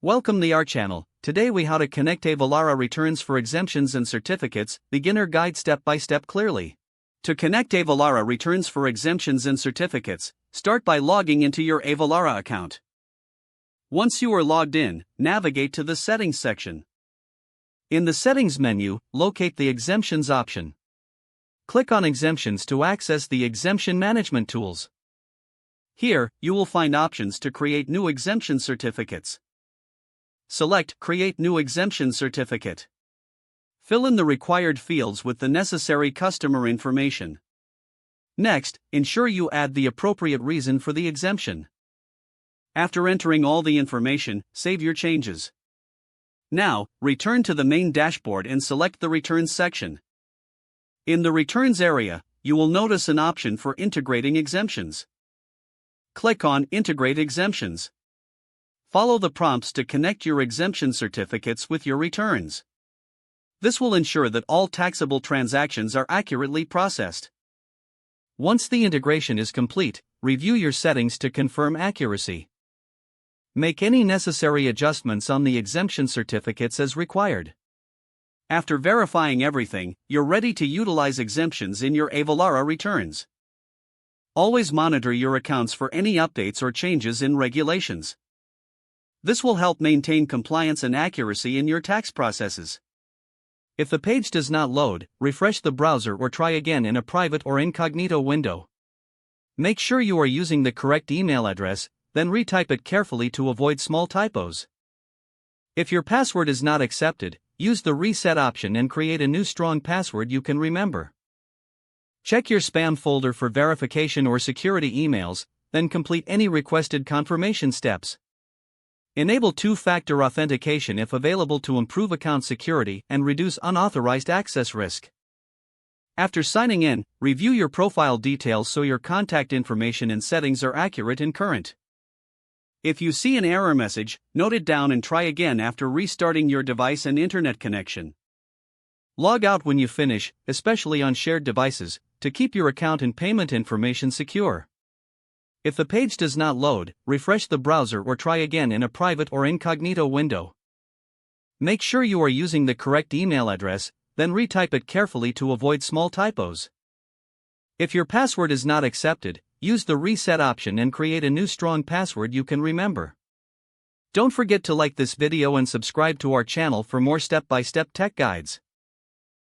Welcome to our channel. Today we how to connect Avalara returns for exemptions and certificates, beginner guide step by step clearly. To connect Avalara returns for exemptions and certificates, start by logging into your Avalara account. Once you are logged in, navigate to the settings section. In the settings menu, locate the exemptions option. Click on exemptions to access the exemption management tools. Here, you will find options to create new exemption certificates. Select Create New Exemption Certificate. Fill in the required fields with the necessary customer information. Next, ensure you add the appropriate reason for the exemption. After entering all the information, save your changes. Now, return to the main dashboard and select the Returns section. In the Returns area, you will notice an option for integrating exemptions. Click on Integrate Exemptions. Follow the prompts to connect your exemption certificates with your returns. This will ensure that all taxable transactions are accurately processed. Once the integration is complete, review your settings to confirm accuracy. Make any necessary adjustments on the exemption certificates as required. After verifying everything, you're ready to utilize exemptions in your Avalara returns. Always monitor your accounts for any updates or changes in regulations. This will help maintain compliance and accuracy in your tax processes. If the page does not load, refresh the browser or try again in a private or incognito window. Make sure you are using the correct email address, then retype it carefully to avoid small typos. If your password is not accepted, use the reset option and create a new strong password you can remember. Check your spam folder for verification or security emails, then complete any requested confirmation steps. Enable two-factor authentication if available to improve account security and reduce unauthorized access risk. After signing in, review your profile details so your contact information and settings are accurate and current. If you see an error message, note it down and try again after restarting your device and internet connection. Log out when you finish, especially on shared devices, to keep your account and payment information secure. If the page does not load, refresh the browser or try again in a private or incognito window. Make sure you are using the correct email address, then retype it carefully to avoid small typos. If your password is not accepted, use the reset option and create a new strong password you can remember. Don't forget to like this video and subscribe to our channel for more step-by-step tech guides.